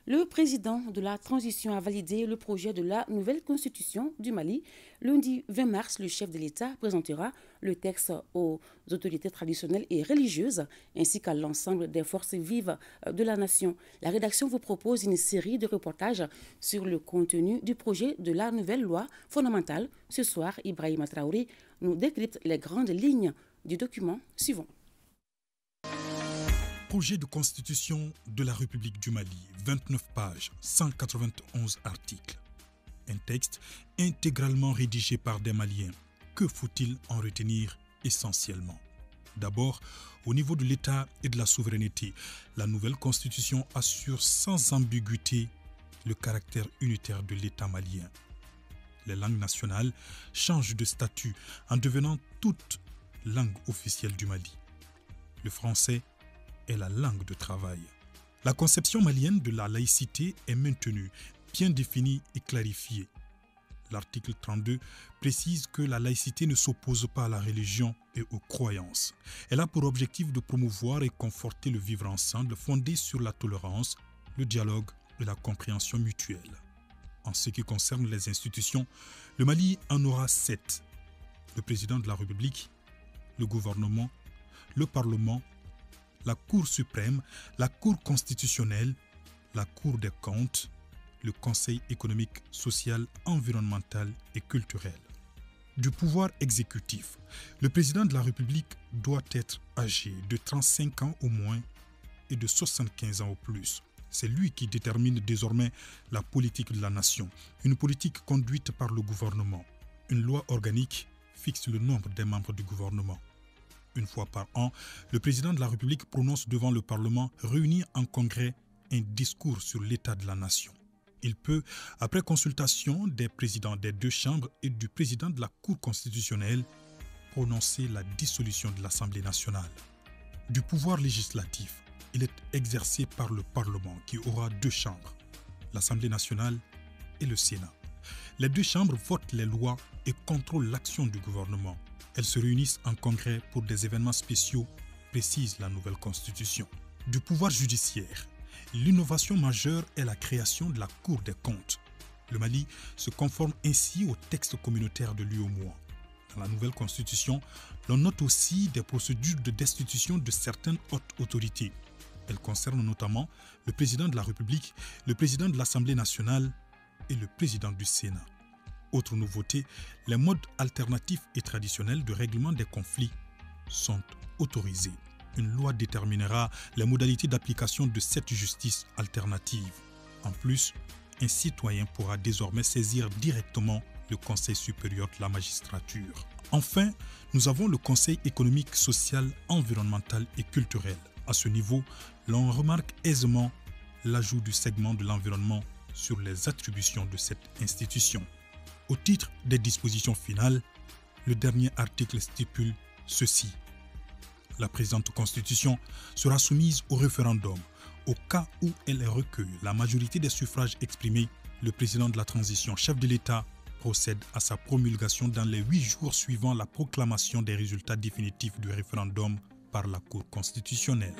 Le président de la transition a validé le projet de la nouvelle constitution du Mali. Lundi 20 mars, le chef de l'État présentera le texte aux autorités traditionnelles et religieuses ainsi qu'à l'ensemble des forces vives de la nation. La rédaction vous propose une série de reportages sur le contenu du projet de la nouvelle loi fondamentale. Ce soir, Ibrahima Traoré nous décrypte les grandes lignes du document suivant. Projet de constitution de la République du Mali, 29 pages, 191 articles. Un texte intégralement rédigé par des Maliens. Que faut-il en retenir essentiellement? D'abord, au niveau de l'État et de la souveraineté, la nouvelle constitution assure sans ambiguïté le caractère unitaire de l'État malien. Les langues nationales changent de statut en devenant toutes langues officielles du Mali. Le français est la langue de travail. La conception malienne de la laïcité est maintenue, bien définie et clarifiée. L'article 32 précise que la laïcité ne s'oppose pas à la religion et aux croyances. Elle a pour objectif de promouvoir et conforter le vivre ensemble fondé sur la tolérance, le dialogue et la compréhension mutuelle. En ce qui concerne les institutions, le Mali en aura 7. Le président de la République, le gouvernement, le Parlement, la Cour suprême, la Cour constitutionnelle, la Cour des comptes, le Conseil économique, social, environnemental et culturel. Du pouvoir exécutif, le président de la République doit être âgé de 35 ans au moins et de 75 ans au plus. C'est lui qui détermine désormais la politique de la nation, une politique conduite par le gouvernement. Une loi organique fixe le nombre des membres du gouvernement. Une fois par an, le président de la République prononce devant le Parlement réuni en congrès un discours sur l'état de la nation. Il peut, après consultation des présidents des deux chambres et du président de la Cour constitutionnelle, prononcer la dissolution de l'Assemblée nationale. Du pouvoir législatif, il est exercé par le Parlement qui aura deux chambres, l'Assemblée nationale et le Sénat. Les deux chambres votent les lois et contrôlent l'action du gouvernement. Elles se réunissent en congrès pour des événements spéciaux, précise la nouvelle constitution. Du pouvoir judiciaire, l'innovation majeure est la création de la Cour des comptes. Le Mali se conforme ainsi au texte communautaire de l'UEMOA. Dans la nouvelle constitution, l'on note aussi des procédures de destitution de certaines hautes autorités. Elles concernent notamment le président de la République, le président de l'Assemblée nationale et le président du Sénat. Autre nouveauté, les modes alternatifs et traditionnels de règlement des conflits sont autorisés. Une loi déterminera les modalités d'application de cette justice alternative. En plus, un citoyen pourra désormais saisir directement le Conseil supérieur de la magistrature. Enfin, nous avons le Conseil économique, social, environnemental et culturel. À ce niveau, l'on remarque aisément l'ajout du segment de l'environnement sur les attributions de cette institution. Au titre des dispositions finales, le dernier article stipule ceci. La présente constitution sera soumise au référendum. Au cas où elle recueille la majorité des suffrages exprimés, le président de la transition, chef de l'État, procède à sa promulgation dans les 8 jours suivant la proclamation des résultats définitifs du référendum par la Cour constitutionnelle.